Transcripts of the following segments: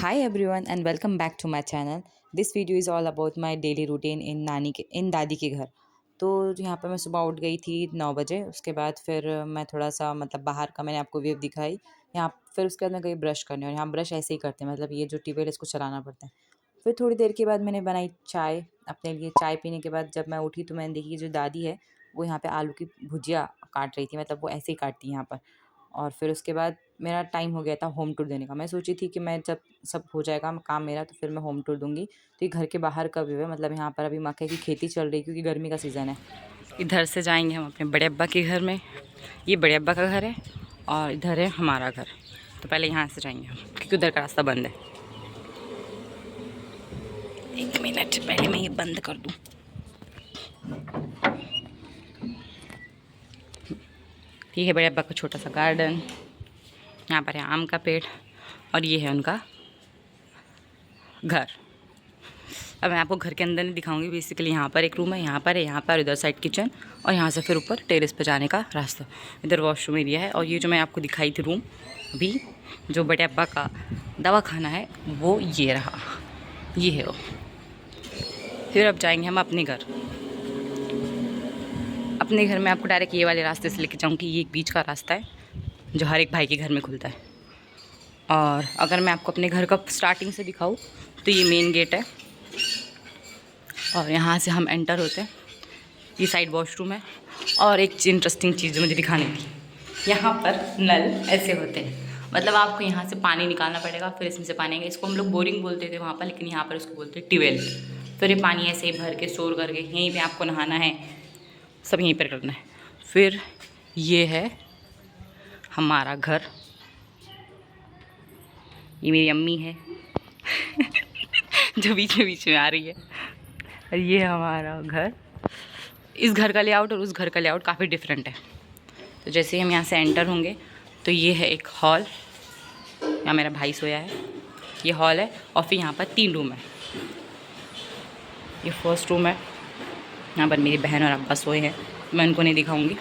Hi everyone and welcome back to my channel. This video is all about my daily routine in दादी के घर। तो यहाँ पे मैं सुबह उठ गई थी 9 बजे। उसके बाद फिर मैं थोड़ा सा मतलब बाहर का मैंने आपको व्यू दिखाई। यहाँ फिर उसके बाद मैं गई ब्रश करने, और यहाँ ब्रश ऐसे ही करते हैं, मतलब ये जो ट्यूबवेल है इसको चलाना पड़ता है। फिर थोड़ी देर के बाद मैंने बनाई चाय अपने लिए। चाय पीने के बाद जब मैं उठी तो मैंने देखी जो दादी है वो यहाँ पे आलू की भुजिया काट रही थी, मतलब वो ऐसे ही काटती है यहाँ पर। और फिर उसके बाद मेरा टाइम हो गया था होम टूर देने का। मैं सोची थी कि मैं जब सब हो जाएगा काम मेरा तो फिर मैं होम टूर दूँगी। तो ये घर के बाहर का व्यू है, मतलब यहाँ पर अभी मक्के की खेती चल रही है क्योंकि गर्मी का सीज़न है। इधर से जाएंगे हम अपने बड़े अब्बा के घर में। ये बड़े अब्बा का घर है और इधर है हमारा घर। तो पहले यहाँ से जाएंगे हम क्योंकि उधर का रास्ता बंद है। 1 मिनट पहले मैं ये बंद कर दूँ। ये है बड़े अब्बा का छोटा सा गार्डन। यहाँ पर है आम का पेड़ और ये है उनका घर। अब मैं आपको घर के अंदर नहीं दिखाऊंगी। बेसिकली यहाँ पर एक रूम है, यहाँ पर इधर साइड किचन, और यहाँ से फिर ऊपर टेरेस पे जाने का रास्ता। इधर वॉशरूम एरिया है, और ये जो मैं आपको दिखाई थी रूम अभी जो बड़े अब्बा का दवा खाना है वो ये रहा, ये है वो। फिर अब जाएंगे हम अपने घर। अपने घर में आपको डायरेक्ट ये वाले रास्ते से लेके जाऊँगी। ये एक बीच का रास्ता है जो हर एक भाई के घर में खुलता है। और अगर मैं आपको अपने घर का स्टार्टिंग से दिखाऊँ तो ये मेन गेट है और यहाँ से हम एंटर होते हैं। ये साइड वॉशरूम है। और एक इंटरेस्टिंग चीज़ मुझे दिखाने की, यहाँ पर नल ऐसे होते हैं, मतलब आपको यहाँ से पानी निकालना पड़ेगा, फिर इसमें से पानी आएगा। इसको हम लोग बोरिंग बोलते थे वहाँ पर, लेकिन यहाँ पर इसको बोलते हैं ट्यूबवेल। फिर ये पानी ऐसे ही भर के स्टोर करके यहीं पे आपको नहाना है, सब यहीं पर करना है। फिर ये है हमारा घर। ये मेरी अम्मी है जो बीच में आ रही है। और ये हमारा घर। इस घर का लेआउट और उस घर का लेआउट काफ़ी डिफरेंट है। तो जैसे ही हम यहाँ से एंटर होंगे तो ये है एक हॉल। यहाँ मेरा भाई सोया है, ये हॉल है। और फिर यहाँ पर 3 रूम है। ये फर्स्ट रूम है, यहाँ पर मेरी बहन और अब्बा सोए हैं, मैं उनको नहीं दिखाऊंगी।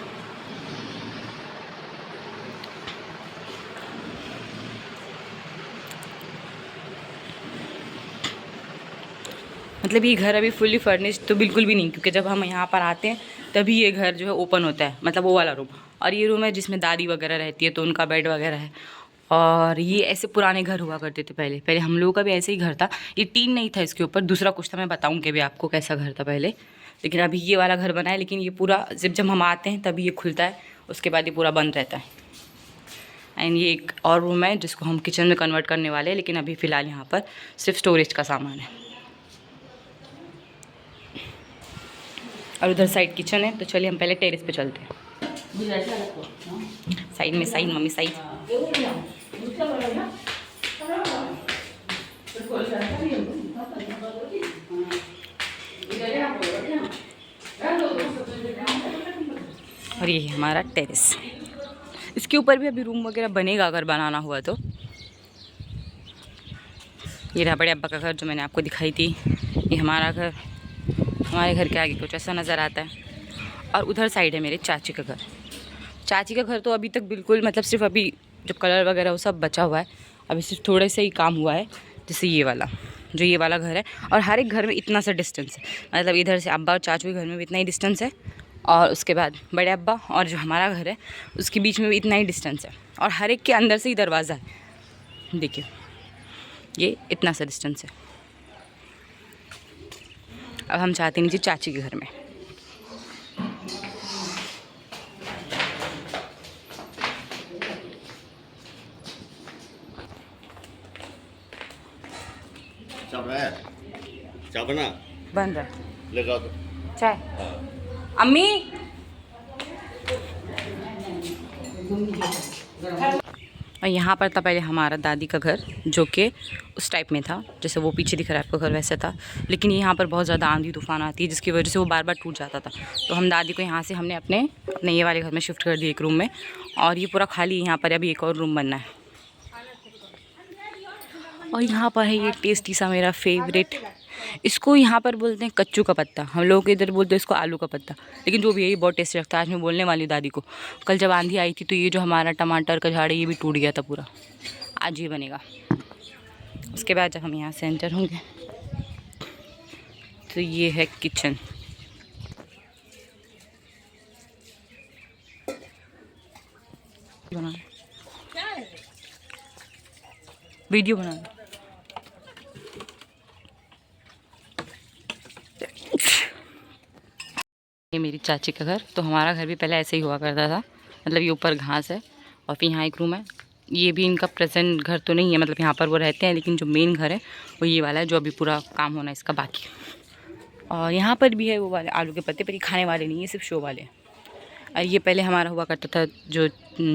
मतलब ये घर अभी फुल्ली फर्निश्ड तो बिल्कुल भी नहीं, क्योंकि जब हम यहाँ पर आते हैं तभी ये घर जो है ओपन होता है, मतलब वो वाला रूम। और ये रूम है जिसमें दादी वगैरह रहती है, तो उनका बेड वगैरह है। और ये ऐसे पुराने घर हुआ करते थे पहले हम लोगों का भी ऐसे ही घर था। ये टीन नहीं था, इसके ऊपर दूसरा कुछ था, मैं बताऊँगी भी आपको कैसा घर था पहले। लेकिन अभी ये वाला घर बना है, लेकिन ये पूरा जब हम आते हैं तभी ये खुलता है, उसके बाद ये पूरा बंद रहता है। एंड ये एक और रूम है जिसको हम किचन में कन्वर्ट करने वाले हैं, लेकिन अभी फ़िलहाल यहाँ पर सिर्फ स्टोरेज का सामान है। और उधर साइड किचन है। तो चलिए हम पहले टेरेस पे चलते हैं। साइड में साइड मम्मी साइड। और ये है हमारा टेरेस। इसके ऊपर भी अभी रूम वगैरह बनेगा अगर बनाना हुआ तो। ये रहा बड़े अब्बा का घर जो मैंने आपको दिखाई थी। ये हमारा घर। हमारे घर के आगे कुछ ऐसा नज़र आता है। और उधर साइड है मेरे चाची का घर। चाची का घर तो अभी तक बिल्कुल, मतलब सिर्फ अभी जो कलर वगैरह वो सब बचा हुआ है, अभी सिर्फ थोड़े से ही काम हुआ है। जैसे ये वाला घर है। और हर एक घर में इतना सा डिस्टेंस है, मतलब इधर से अब्बा और चाचू के घर में भी इतना ही डिस्टेंस है, और उसके बाद बड़े अब्बा और जो हमारा घर है उसके बीच में भी इतना ही डिस्टेंस है। और हर एक के अंदर से ही दरवाज़ा है। देखिए ये इतना सा डिस्टेंस है। अब हम चाहते नीचे चाची के घर में। चाय बना बन रहा लगा दो चाय। अम्मी और यहाँ पर था पहले हमारा दादी का घर, जो कि उस टाइप में था जैसे वो पीछे दिख रहा है आपको घर, वैसे था। लेकिन यहाँ पर बहुत ज़्यादा आंधी तूफान आती है, जिसकी वजह से वो बार बार टूट जाता था। तो हम दादी को यहाँ से हमने अपने ये वाले घर में शिफ्ट कर दिया, एक रूम में। और ये पूरा खाली, यहाँ पर अभी एक और रूम बनना है। और यहाँ पर है ये टेस्टी सा मेरा फेवरेट, इसको यहाँ पर बोलते हैं कच्चू का पत्ता, हम लोग इधर बोलते हैं इसको आलू का पत्ता। लेकिन जो भी है ये बहुत टेस्टी लगता है। आज मैं बोलने वाली हूँ दादी को, कल जब आंधी आई थी तो ये जो हमारा टमाटर का झाड़ है ये भी टूट गया था पूरा। आज ये बनेगा। उसके बाद जब हम यहाँ से एंटर होंगे तो ये है किचन। वीडियो बना ये मेरी चाची का घर। तो हमारा घर भी पहले ऐसे ही हुआ करता था, मतलब ये ऊपर घास है और फिर यहाँ एक रूम है। ये भी इनका प्रेजेंट घर तो नहीं है, मतलब यहाँ पर वो रहते हैं, लेकिन जो मेन घर है वो ये वाला है, जो अभी पूरा काम होना है इसका बाकी। और यहाँ पर भी है वो वाले आलू के पत्ते, पर ये खाने वाले नहीं है, सिर्फ शो वाले हैं। और ये पहले हमारा हुआ करता था जो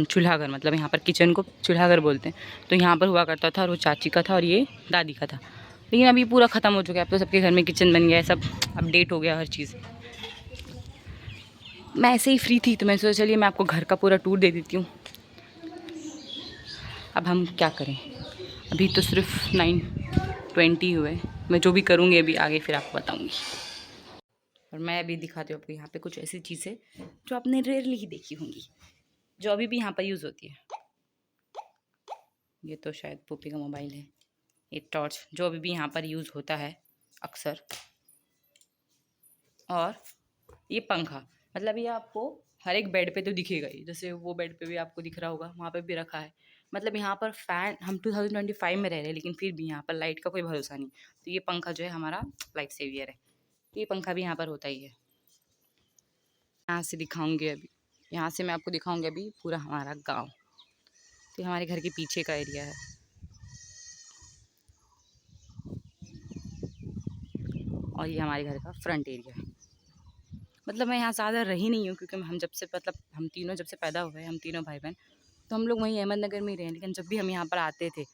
चूल्हा घर, मतलब यहाँ पर किचन को चूल्हा घर बोलते हैं, तो यहाँ पर हुआ करता था और वो चाची का था और ये दादी का था। लेकिन अभी पूरा ख़त्म हो चुका है, अब तो सबके घर में किचन बन गया है, सब अपडेट हो गया हर चीज़। मैं ऐसे ही फ्री थी तो मैं सोचा चलिए मैं आपको घर का पूरा टूर दे देती हूँ। अब हम क्या करें, अभी तो सिर्फ 9:20 हुए, मैं जो भी करूँगी अभी आगे फिर आपको बताऊँगी। और मैं अभी दिखाती हूँ आपको यहाँ पे कुछ ऐसी चीज़ें जो आपने रेयरली ही देखी होंगी, जो अभी भी यहाँ पर यूज़ होती है। ये तो शायद पोपी का मोबाइल है। ये टॉर्च जो अभी भी यहाँ पर यूज़ होता है अक्सर। और ये पंखा, मतलब ये आपको हर एक बेड पे तो दिखेगा ही, जैसे वो बेड पे भी आपको दिख रहा होगा, वहाँ पे भी रखा है। मतलब यहाँ पर फ़ैन, हम 2025 में रह रहे हैं लेकिन फिर भी यहाँ पर लाइट का कोई भरोसा नहीं, तो ये पंखा जो है हमारा लाइफ सेवियर है। ये पंखा भी यहाँ पर होता ही है। यहाँ से दिखाऊंगी अभी, यहाँ से मैं आपको दिखाऊंगी अभी पूरा हमारा गाँव। तो ये हमारे घर के पीछे का एरिया है और ये हमारे घर का फ्रंट एरिया है। मतलब मैं यहाँ ज़्यादा रही नहीं हूँ क्योंकि हम जब से, मतलब हम तीनों जब से पैदा हुए हैं, हम तीनों भाई बहन, तो हम लोग वहीं अहमदनगर में ही रहे। लेकिन जब भी हम यहाँ पर आते थे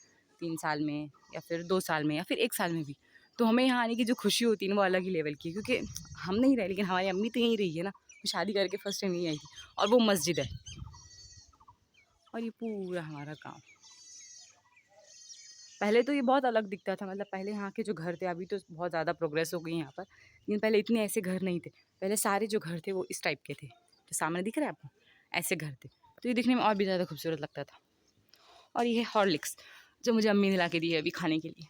3 साल में या फिर 2 साल में या फिर 1 साल में भी, तो हमें यहाँ आने की जो खुशी होती है ना वो अलग ही लेवल की है। क्योंकि हम नहीं रहे लेकिन हमारी अम्मी तो यहीं रही है ना, वो शादी करके फर्स्ट टाइम यहीं आई थी। और वो मस्जिद है और ये पूरा हमारा गाँव। पहले तो ये बहुत अलग दिखता था, मतलब पहले यहाँ के जो घर थे, अभी तो बहुत ज़्यादा प्रोग्रेस हो गई है यहाँ पर, लेकिन पहले इतने ऐसे घर नहीं थे। पहले सारे जो घर थे वो इस टाइप के थे, जो सामने दिख रहे हैं आपको, ऐसे घर थे। तो ये दिखने में और भी ज़्यादा खूबसूरत लगता था। और ये है हॉर्लिक्स, जो मुझे अम्मी ने ला के दी है अभी खाने के लिए,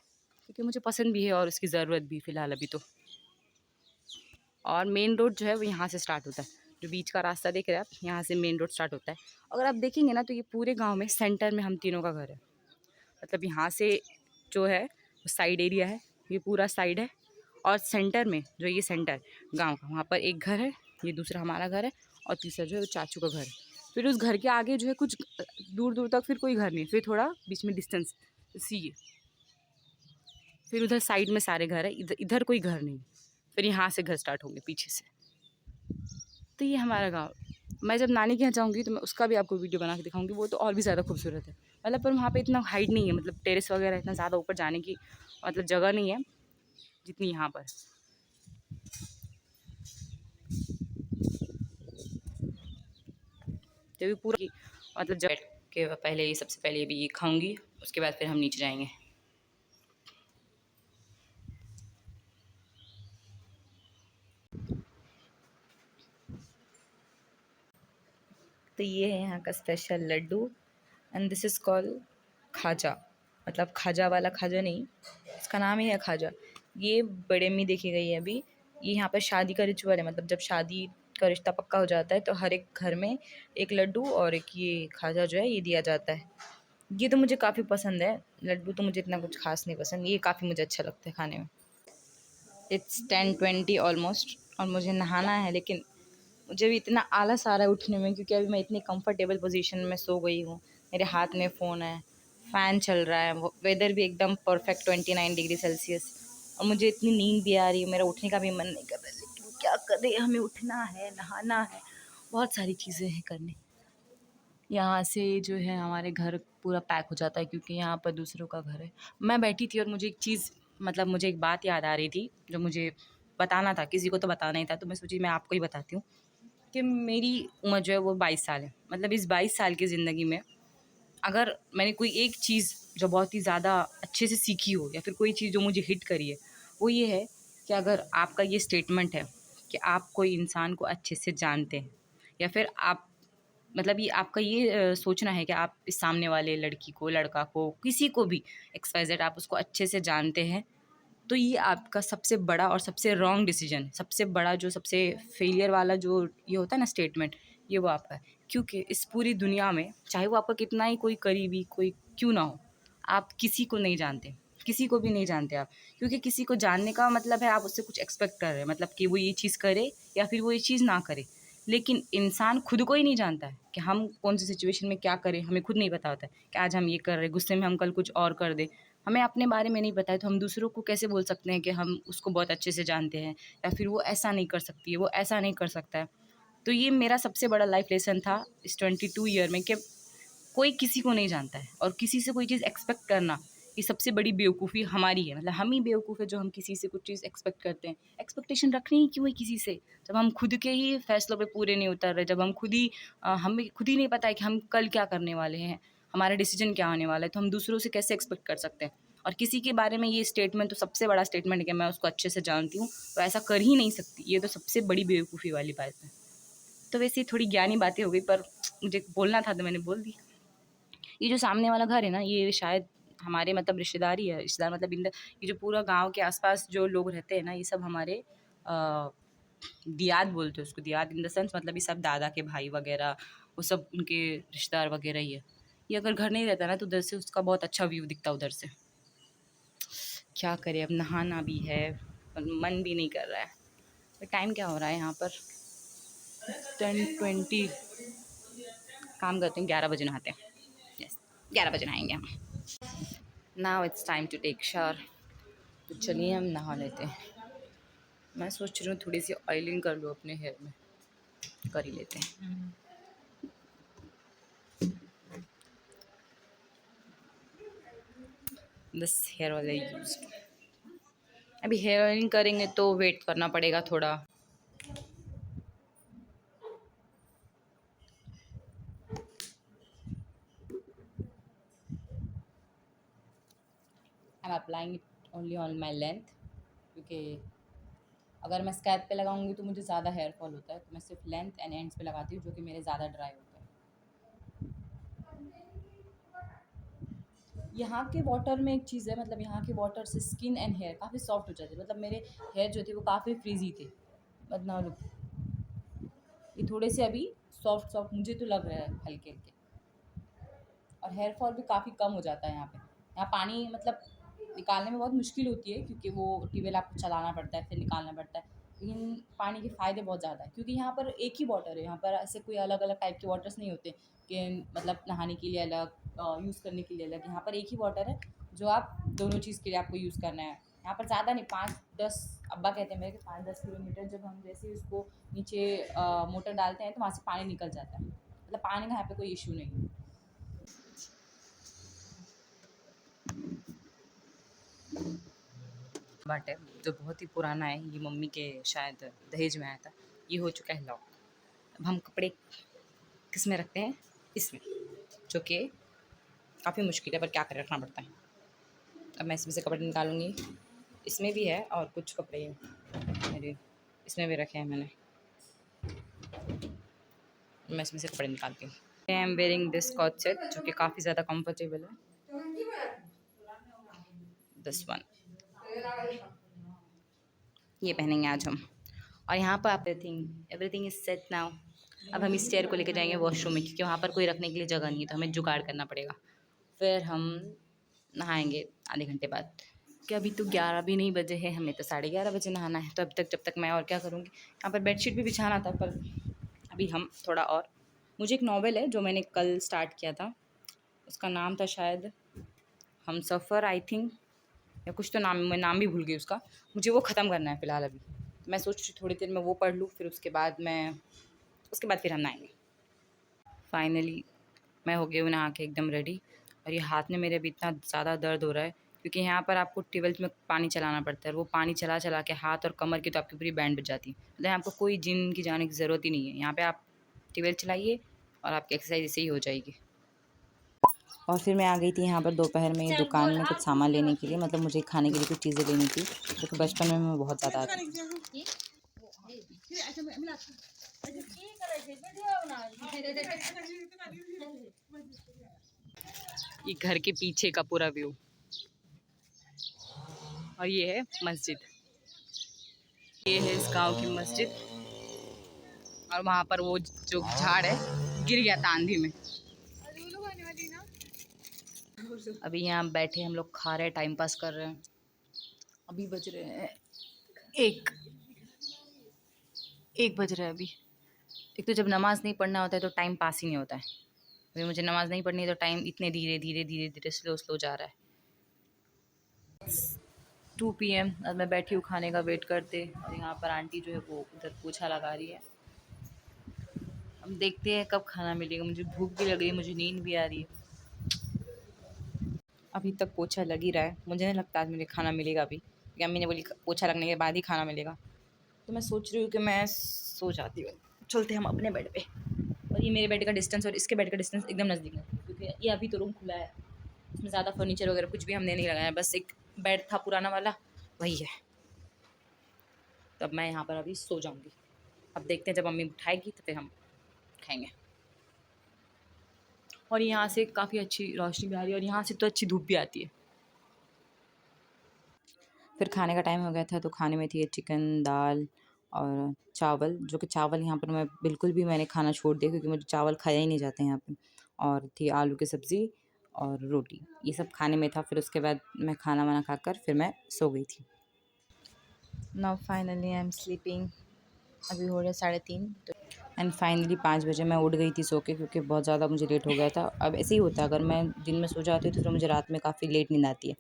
क्योंकि मुझे पसंद भी है और उसकी ज़रूरत भी फ़िलहाल अभी तो। और मेन रोड जो है वो यहाँ से स्टार्ट होता है, जो बीच का रास्ता देख रहे हैं आप, यहाँ से मेन रोड स्टार्ट होता है। अगर आप देखेंगे ना तो ये पूरे गाँव में सेंटर में हम तीनों का घर है। मतलब यहाँ से जो है वो साइड एरिया है, ये पूरा साइड है। और सेंटर में जो ये सेंटर गांव का, वहाँ पर एक घर है, ये दूसरा हमारा घर है और तीसरा जो है वो चाचू का घर है। फिर उस घर के आगे जो है कुछ दूर दूर तक फिर कोई घर नहीं, फिर थोड़ा बीच में डिस्टेंस सी, फिर उधर साइड में सारे घर है, इधर इधर कोई घर नहीं। फिर यहाँ से घर स्टार्ट होंगे पीछे से। तो ये हमारा गाँव। मैं जब नानी के यहाँ जाऊँगी तो मैं उसका भी आपको वीडियो बना के दिखाऊँगी, वो तो और भी ज़्यादा खूबसूरत है। मतलब पर वहाँ पे इतना हाइट नहीं है, मतलब टेरेस वगैरह इतना ज़्यादा ऊपर जाने की मतलब जगह नहीं है जितनी यहाँ पर। तो भी पूरा मतलब जब के पहले ये सबसे पहले भी ये खाऊंगी, उसके बाद फिर हम नीचे जाएंगे। तो ये है यहाँ का special laddoo and this is called khaja. मतलब खाजा वाला खाजा नहीं, इसका नाम ही है खाजा। ये बड़े में देखी गई है अभी। ये यहाँ पर शादी का रिचुअल है, मतलब जब शादी का रिश्ता पक्का हो जाता है तो हर एक घर में एक लड्डू और एक ये खाजा जो है ये दिया जाता है। ये तो मुझे काफ़ी पसंद है, लड्डू तो मुझे इतना कुछ खास नहीं पसंद, ये काफ़ी मुझे अच्छा लगता है खाने में। इट्स 10:20 ऑलमोस्ट और मुझे नहाना है, लेकिन मुझे भी इतना आलस आ रहा है उठने में क्योंकि अभी मैं इतनी कंफर्टेबल पोजीशन में सो गई हूँ। मेरे हाथ में फ़ोन है, फ़ैन चल रहा है, वेदर भी एकदम परफेक्ट 29 डिग्री सेल्सियस, और मुझे इतनी नींद भी आ रही है, मेरा उठने का भी मन नहीं कर रहा है, लेकिन क्या करें, हमें उठना है, नहाना है, बहुत सारी चीज़ें हैं करने। यहाँ से जो है हमारे घर पूरा पैक हो जाता है क्योंकि यहाँ पर दूसरों का घर है। मैं बैठी थी और मुझे एक चीज़, मतलब मुझे एक बात याद आ रही थी जो मुझे बताना था, किसी को तो बताना ही था, तो मैं सोची मैं आपको ही बताती हूँ कि मेरी उम्र जो है वो 22 साल है। मतलब इस 22 साल की ज़िंदगी में अगर मैंने कोई एक चीज़ जो बहुत ही ज़्यादा अच्छे से सीखी हो या फिर कोई चीज़ जो मुझे हिट करी है, वो ये है कि अगर आपका ये स्टेटमेंट है कि आप कोई इंसान को अच्छे से जानते हैं या फिर आप मतलब ये आपका ये सोचना है कि आप इस सामने वाले लड़की को, लड़का को, किसी को भी XYZ आप उसको अच्छे से जानते हैं, तो ये आपका सबसे बड़ा और सबसे रॉन्ग डिसीजन है। सबसे बड़ा जो सबसे फेलियर वाला जो ये होता है ना स्टेटमेंट, ये वो आपका है। क्योंकि इस पूरी दुनिया में चाहे वो आपका कितना ही कोई करीबी कोई क्यों ना हो, आप किसी को नहीं जानते, किसी को भी नहीं जानते आप। क्योंकि किसी को जानने का मतलब है आप उससे कुछ एक्सपेक्ट कर रहे हैं, मतलब कि वो ये चीज़ करे या फिर वो ये चीज़ ना करे। लेकिन इंसान खुद को ही नहीं जानता है कि हम कौन सी सिचुएशन में क्या करें, हमें खुद नहीं पता होता है कि आज हम ये कर रहे हैं, गुस्से में हम कल कुछ और कर दें। हमें अपने बारे में नहीं पता है तो हम दूसरों को कैसे बोल सकते हैं कि हम उसको बहुत अच्छे से जानते हैं, या फिर वो ऐसा नहीं कर सकती है, वो ऐसा नहीं कर सकता है। तो ये मेरा सबसे बड़ा लाइफ लेसन था इस 22 ईयर में, कि कोई किसी को नहीं जानता है और किसी से कोई चीज़ एक्सपेक्ट करना, ये सबसे बड़ी बेवकूफ़ी हमारी है। मतलब हम ही बेवकूफ़ है जो हम किसी से कुछ चीज़ एक्सपेक्ट करते हैं। एक्सपेक्टेशन रखनी ही क्यों है किसी से, जब हम खुद के ही फैसलों पे पूरे नहीं उतर रहे, जब हम खुद ही हमें खुद ही नहीं पता है कि हम कल क्या करने वाले हैं, हमारा डिसीजन क्या होने वाला है, तो हम दूसरों से कैसे एक्सपेक्ट कर सकते हैं। और किसी के बारे में ये स्टेटमेंट तो सबसे बड़ा स्टेटमेंट है कि मैं उसको अच्छे से जानती हूँ, तो ऐसा कर ही नहीं सकती, ये तो सबसे बड़ी बेवकूफ़ी वाली बात है। तो वैसे ही थोड़ी ज्ञानी बातें हो गई, पर मुझे बोलना था तो मैंने बोल दी। ये जो सामने वाला घर है ना, ये शायद हमारे मतलब रिश्तेदार ही है। रिश्तेदार मतलब ये जो पूरा गाँव के आस-पास जो लोग रहते हैं ना, ये सब हमारे दियाद बोलते हैं उसको। दियाद इन द सेंस मतलब ये सब दादा के भाई वगैरह, वो सब उनके रिश्तेदार वगैरह ही है। ये अगर घर नहीं रहता ना तो उधर से उसका बहुत अच्छा व्यू दिखता उधर से। क्या करें, अब नहाना भी है पर मन भी नहीं कर रहा है। टाइम क्या हो रहा है यहाँ पर? 10:20। काम करते हैं, 11 बजे नहाते हैं। यस, 11 बजे नहाएंगे हम। Now it's time to take shower. तो चलिए हम नहा लेते हैं। मैं सोच रही हूँ थोड़ी सी ऑयलिंग कर लूँ अपने हेयर में, कर ही लेते हैं। This hair oil I used. अभी हेयर ऑयलिंग करेंगे तो वेट करना पड़ेगा थोड़ा। I am applying it only on my length, क्योंकि अगर मैं स्कैल्प पे लगाऊंगी तो मुझे ज़्यादा हेयर फॉल होता है, तो मैं सिर्फ लेंथ एंड एंड्स पे लगाती हूँ, जो कि मेरे ज़्यादा ड्राई होता है। यहाँ के वाटर में एक चीज़ है, मतलब यहाँ के वाटर से स्किन एंड हेयर काफ़ी सॉफ्ट हो जाते हैं। मतलब मेरे हेयर जो थे वो काफ़ी फ्रीजी थे, बट नाउ लुक, ये थोड़े से अभी सॉफ्ट सॉफ्ट मुझे तो लग रहा है हल्के हल्के। और हेयर फॉल भी काफ़ी कम हो जाता है यहाँ पे। यहाँ पानी मतलब निकालने में बहुत मुश्किल होती है, क्योंकि वो ट्यूबवेल आपको चलाना पड़ता है फिर निकालना पड़ता है। लेकिन पानी के फ़ायदे बहुत ज़्यादा है, क्योंकि यहाँ पर एक ही वाटर है। यहाँ पर ऐसे कोई अलग अलग टाइप के वाटर्स नहीं होते कि मतलब नहाने के लिए अलग, यूज़ करने के लिए अलग। यहाँ पर एक ही वाटर है जो आप दोनों चीज़ के लिए आपको यूज़ करना है। यहाँ पर ज़्यादा नहीं, 5-10, अब्बा कहते हैं मेरे कि 5-10 किलोमीटर जब हम जैसे ही उसको नीचे मोटर डालते हैं तो वहाँ से पानी निकल जाता है। मतलब पानी का यहाँ पे कोई इशू नहीं है। बट है जो बहुत ही पुराना है, ये मम्मी के शायद दहेज में आया था। ये हो चुका है लॉक। अब हम कपड़े किस में रखते हैं? इसमें, जो कि काफ़ी मुश्किल है पर क्या करें, रखना पड़ता है। अब मैं इसमें से कपड़े निकालूंगी। इसमें भी है और कुछ कपड़े मेरे इसमें भी रखे हैं मैंने। मैं इसमें से कपड़े निकालती हूँ। I am wearing this cot set, जो कि काफ़ी ज़्यादा कंफर्टेबल है। दिस वन, ये पहनेंगे आज हम। और यहाँ पर एवरीथिंग इज़ सेट नाउ। अब हम इस चेयर को लेकर जाएंगे वॉशरूम में, क्योंकि वहाँ पर कोई रखने के लिए जगह नहीं है, तो हमें जुगाड़ करना पड़ेगा। फिर हम नहाएंगे आधे घंटे बाद, कि अभी तो 11 भी नहीं बजे हैं, हमें तो 11:30 बजे नहाना है। तो अब तक जब तक मैं और क्या करूँगी। यहाँ पर बेडशीट भी बिछाना था, पर अभी हम थोड़ा और, मुझे एक नॉवेल है जो मैंने कल स्टार्ट किया था, उसका नाम था शायद हमसफ़र आई थिंक, या कुछ तो नाम, मैं नाम भी भूल गई उसका। मुझे वो ख़त्म करना है फ़िलहाल अभी। मैं सोच रही थोड़ी देर में वो पढ़ लूँ, फिर उसके बाद फिर हम नहाएंगे। फाइनली मैं हो गई हूँ नहा के एकदम रेडी। और ये हाथ में मेरे अभी इतना ज़्यादा दर्द हो रहा है, क्योंकि यहाँ पर आपको ट्यूबवेल में पानी चलाना पड़ता है। वो पानी चला चला के हाथ और कमर की तो आपकी पूरी बैंड बज जाती है। मतलब आपको कोई जिम की जाने की ज़रूरत ही नहीं है। यहाँ पे आप ट्यूबवेल चलाइए और आपकी एक्सरसाइज ऐसे ही हो जाएगी। और फिर मैं आ गई थी यहाँ पर दोपहर में दुकान में कुछ सामान लेने के लिए, मतलब मुझे खाने के लिए कुछ चीज़ें लेनी थी, क्योंकि बचपन में मैं बहुत ज़्यादा आती थी। ये घर के पीछे का पूरा व्यू, और ये है मस्जिद। ये है इस गांव की मस्जिद, और वहाँ पर वो जो झाड़ है गिर गया था आंधी में। अभी यहाँ बैठे हम लोग खा रहे हैं, टाइम पास कर रहे हैं। अभी बज रहे हैं एक एक बज रहा है अभी। एक तो जब नमाज़ नहीं पढ़ना होता है तो टाइम पास ही नहीं होता है। अभी मुझे नमाज़ नहीं पढ़नी है तो टाइम इतने धीरे धीरे धीरे धीरे स्लो स्लो जा रहा है। 2 PM अब मैं बैठी हूँ खाने का वेट करते, और यहाँ पर आंटी जो है वो उधर पोछा लगा रही है। अब देखते हैं कब खाना मिलेगा। मुझे भूख भी लग रही है, मुझे नींद भी आ रही है। अभी तक पोछा लग ही रहा है, मुझे नहीं लगता आज मुझे खाना मिलेगा अभी, क्योंकि अम्मी ने बोली पोछा लगने के बाद ही खाना मिलेगा। तो मैं सोच रही हूँ कि मैं सो जाती हूँ। चलते हम अपने बेड पे। और ये मेरे बेड का डिस्टेंस और इसके बेड का डिस्टेंस एकदम नज़दीक है, क्योंकि ये अभी तो रूम खुला है, इसमें ज़्यादा फर्नीचर वगैरह कुछ भी हमने नहीं लगाया है, बस एक बेड था पुराना वाला, वही है। तो अब मैं यहाँ पर अभी सो जाऊँगी। अब देखते हैं जब मम्मी उठाएगी तो फिर हम खाएंगे। और यहाँ से काफ़ी अच्छी रोशनी भी आ रही है, और यहाँ से तो अच्छी धूप भी आती है। फिर खाने का टाइम हो गया था, तो खाने में थी चिकन, दाल और चावल, जो कि चावल यहाँ पर मैं बिल्कुल भी मैंने खाना छोड़ दिया, क्योंकि मुझे चावल खाया ही नहीं जाते यहाँ पे। और थी आलू की सब्ज़ी और रोटी, ये सब खाने में था। फिर उसके बाद मैं खाना वाना खाकर फिर मैं सो गई थी। Now finally I am sleeping. अभी हो रहे 3:30, तो एंड फाइनली 5 बजे मैं उठ गई थी सो के, क्योंकि बहुत ज़्यादा मुझे लेट हो गया था। अब ऐसे ही होता है, अगर मैं दिन में सो जाती हूँ तो फिर मुझे रात में काफ़ी लेट नींद आती है।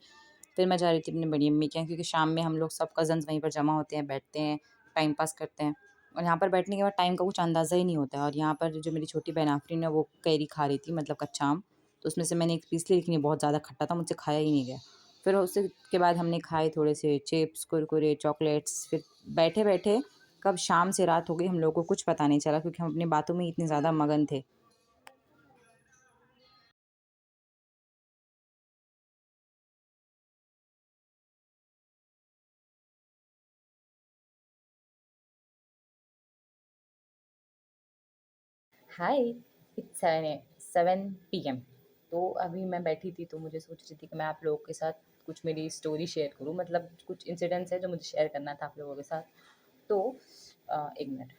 फिर मैं जा रही थी अपनी बड़ी अम्मी के यहाँ, क्योंकि शाम में हम लोग सब कज़न्स वहीं पर जमा होते हैं, बैठते हैं, टाइम पास करते हैं। और यहाँ पर बैठने के बाद टाइम का कुछ अंदाज़ा ही नहीं होता है। और यहाँ पर जो मेरी छोटी बहन आफरीन है वो कैरी खा रही थी, मतलब कच्चा आम। तो उसमें से मैंने एक पीस ली, लेकिन ये बहुत ज़्यादा खट्टा था, मुझसे खाया ही नहीं गया। फिर उससे के बाद हमने खाए थोड़े से चिप्स, कुरकुरे, चॉकलेट्स। फिर बैठे बैठे कब शाम से रात हो गई हम लोगों को कुछ पता नहीं चला, क्योंकि हम अपनी बातों में इतने ज़्यादा मगन थे। हाय, इट्स 7 PM। तो अभी मैं बैठी थी, तो मुझे सोच रही थी कि मैं आप लोगों के साथ कुछ मेरी स्टोरी शेयर करूं, मतलब कुछ इंसिडेंट्स है जो मुझे शेयर करना था आप लोगों के साथ। तो 1 मिनट।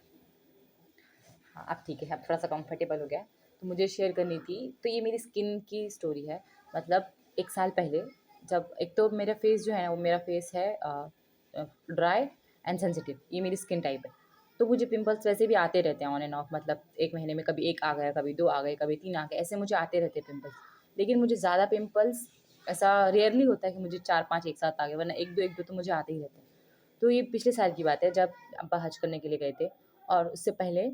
हाँ, अब ठीक है, अब थोड़ा सा कंफर्टेबल हो गया। तो मुझे शेयर करनी थी, तो ये मेरी स्किन की स्टोरी है। मतलब 1 साल पहले, जब एक तो मेरा फेस जो है वो मेरा फेस है ड्राई एंड सेंसिटिव, ये मेरी स्किन टाइप है। तो मुझे पिंपल्स वैसे भी आते रहते हैं ऑन एंड ऑफ, मतलब 1 महीने में कभी 1 आ गया, कभी 2 आ गए, कभी 3 आ गए, ऐसे मुझे आते रहते हैं पिंपल्स। लेकिन मुझे ज़्यादा पिंपल्स ऐसा रेयरली होता है कि मुझे 4-5 एक साथ आ गए, वरना 1-2 तो मुझे आते ही रहते हैं। तो ये पिछले साल की बात है, जब अब्बा हज करने के लिए गए थे। और उससे पहले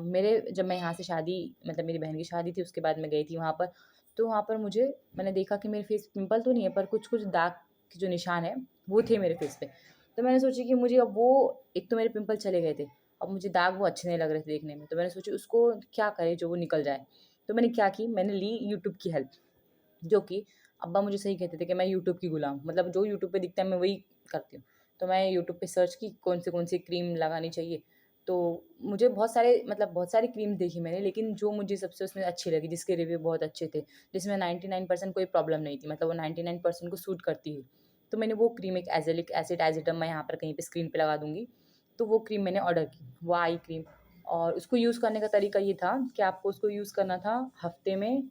मेरे जब मैं यहाँ से शादी, मतलब मेरी बहन की शादी थी, उसके बाद मैं गई थी वहाँ पर। तो वहाँ पर मैंने देखा कि मेरे फेस पिंपल तो नहीं है, पर कुछ कुछ दाग के जो निशान है वो थे मेरे फेस पे। तो मैंने सोची कि मुझे अब वो, एक तो मेरे पिंपल चले गए थे, अब मुझे दाग वो अच्छे नहीं लग रहे थे देखने में। तो मैंने सोची उसको क्या करें जो वो निकल जाए। तो मैंने क्या की, मैंने ली यूट्यूब की हेल्प। जो कि अब्बा मुझे सही कहते थे कि मैं यूट्यूब की गुलाम, मतलब जो यूट्यूब पे दिखता है मैं वही करती हूँ। तो मैं यूट्यूब पे सर्च की कौन सी क्रीम लगानी चाहिए। तो मुझे बहुत सारी क्रीम देखी मैंने, लेकिन जो मुझे सबसे उसमें अच्छी लगी, जिसके रिव्यू बहुत अच्छे थे, जिसमें 99% कोई प्रॉब्लम नहीं थी, मतलब वो 99% को सूट करती है। तो मैंने वो क्रीम, एक एजेलिक एसिड एजिडम, मैं यहाँ पर कहीं पे स्क्रीन पे लगा दूँगी। तो वो क्रीम मैंने ऑर्डर की, वो आई क्रीम। और उसको यूज़ करने का तरीका ये था कि आपको उसको यूज़ करना था हफ्ते में,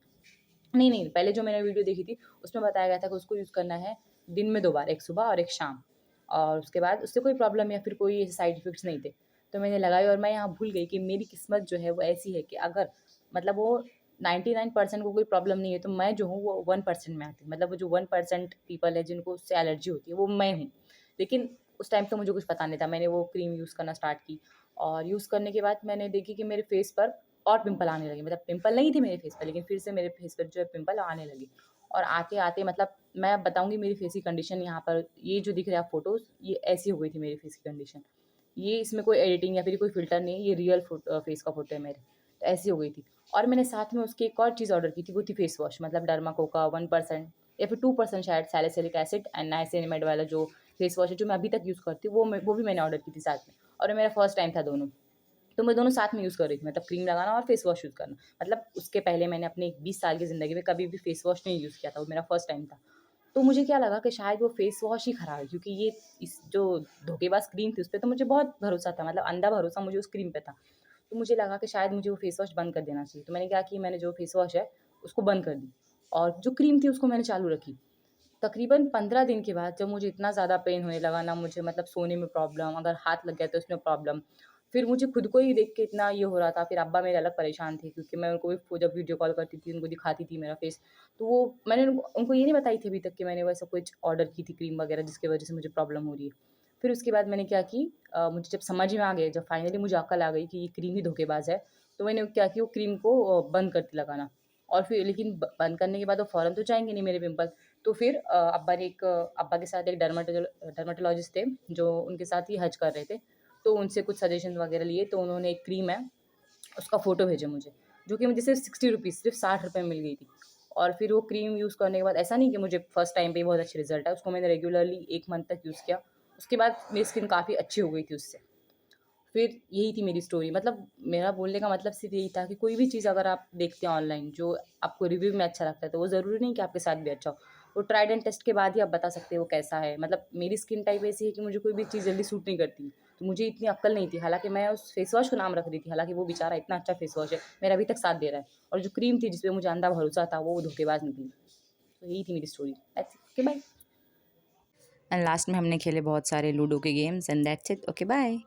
नहीं, पहले जो मैंने वीडियो देखी थी, उसमें बताया गया था कि उसको यूज़ करना है दिन में 2 बार, एक सुबह और एक शाम। और उसके बाद उससे कोई प्रॉब्लम या फिर कोई ऐसे साइड इफ़ेक्ट्स नहीं थे। तो मैंने लगाई, और मैं यहाँ भूल गई कि मेरी किस्मत जो है वो ऐसी है कि अगर, मतलब वो 99% को कोई प्रॉब्लम नहीं है, तो मैं जो हूँ वो 1% में आती हूँ। मतलब वो जो 1% पीपल है जिनको उससे एलर्जी होती है, वो मैं हूँ। लेकिन उस टाइम तो मुझे कुछ पता नहीं था। मैंने वो क्रीम यूज़ करना स्टार्ट की, और यूज़ करने के बाद मैंने देखी कि मेरे फेस पर और पिंपल आने लगे। मतलब पिंपल नहीं थे मेरे फेस पे, लेकिन फिर से मेरे फेस पर जो है पिंपल आने लगे। और आते-आते, मतलब मैं बताऊँगी मेरी फेस की कंडीशन यहाँ पर, ये जो दिख रहा है फ़ोटोज़, ये ऐसी हो गई थी मेरी फेस की कंडीशन। ये इसमें कोई एडिटिंग या फिर कोई फ़िल्टर नहीं है, ये रियल फेस का फ़ोटो है मेरे। तो ऐसी हो गई थी। और मैंने साथ में उसकी एक और चीज़ ऑर्डर की थी, वो थी फेस वॉश, मतलब डर्मा कोका 1% या फिर 2% शायद सैलिसिलिक एसिड एंड नाइसिनामाइड वाला जो फेस वॉश है, जो मैं अभी तक यूज़ करती हूँ, वो भी मैंने ऑर्डर की थी साथ में। और ये मेरा फर्स्ट टाइम था दोनों। तो मैं दोनों साथ में यूज़ कर रही थी, मतलब क्रीम लगाना और फेस वॉश यूज़ करना। मतलब उसके पहले मैंने अपने 20 साल की ज़िंदगी में कभी भी फेस वॉश नहीं यूज़ किया था, वो मेरा फर्स्ट टाइम था। तो मुझे क्या लगा कि शायद वो फेस वॉश ही खराब है, क्योंकि ये इस जो धोखेबाज़ क्रीम थी, उसपे तो मुझे बहुत भरोसा था, मतलब अंधा भरोसा मुझे उस क्रीम पे था। तो मुझे लगा कि शायद मुझे वो फेस वॉश बंद कर देना चाहिए। तो मैंने क्या की, मैंने जो फेस वॉश है, उसको बंद कर दी और जो क्रीम थी उसको मैंने चालू रखी। तकरीबन 15 दिन के बाद जब मुझे इतना ज़्यादा पेन होने लगा ना, मुझे मतलब सोने में प्रॉब्लम, अगर हाथ लग गया तो उसमें प्रॉब्लम। फिर मुझे खुद को ही देख के इतना ये हो रहा था, फिर अब्बा मेरे अलग परेशान थे, क्योंकि मैं उनको भी जब वीडियो कॉल करती थी, उनको दिखाती थी मेरा फेस। तो वो मैंने उनको उनको ये नहीं बताई थी अभी तक कि मैंने वैसा कुछ ऑर्डर की थी क्रीम वगैरह जिसकी वज़ह से मुझे प्रॉब्लम हो रही है। फिर उसके बाद मैंने क्या की, मुझे जब समझ में आ गया, जब फाइनली मुझे अक्ल आ गई कि ये क्रीम ही धोखेबाज़ है, तो मैंने क्या की, वो क्रीम को बंद कर दी लगाना। और फिर लेकिन ब बंद करने के बाद वो फ़ौरन तो जाएँगे नहीं मेरे पिंपल। तो फिर अब्बा के साथ एक डर्मेटोलॉजिस्ट थे, जो उनके साथ ही हज कर रहे थे। तो उनसे कुछ सजेशन वगैरह लिए, तो उन्होंने एक क्रीम है, उसका फ़ोटो भेजा मुझे, जो कि मुझे सिर्फ़ ₹60 सिर्फ़ ₹60 में मिल गई थी। और फिर वो क्रीम यूज़ करने के बाद ऐसा नहीं कि मुझे फर्स्ट टाइम पे ही बहुत अच्छे रिज़ल्ट आए, उसको मैंने रेगुलरली 1 मंथ तक यूज़ किया। उसके बाद मेरी स्किन काफ़ी अच्छी हो गई थी उससे। फिर यही थी मेरी स्टोरी, मतलब मेरा बोलने का मतलब सिर्फ़ यही था कि कोई भी चीज़ अगर आप देखते हैं ऑनलाइन, जो आपको रिव्यू में अच्छा लगता है, तो वो ज़रूरी नहीं कि आपके साथ भी अच्छा हो। वो ट्राइड एंड टेस्ट के बाद ही आप बता सकते हो वो कैसा है। मतलब मेरी स्किन टाइप ऐसी है कि मुझे कोई भी चीज़ जल्दी सूट नहीं करती, तो मुझे इतनी अक्ल नहीं थी। हालाँकि मैं उस फेस वॉश को नाम रख रही थी, हालाँकि वो बेचारा इतना अच्छा फेस वॉश है, मेरा अभी तक साथ दे रहा है। और जो क्रीम थी जिस पे मुझे अंधा भरोसा था, वो धोखेबाज़ निकली। तो यही थी मेरी story. That's it. Okay, bye. And last में हमने खेले बहुत सारे लूडो के games and that's it. Okay bye.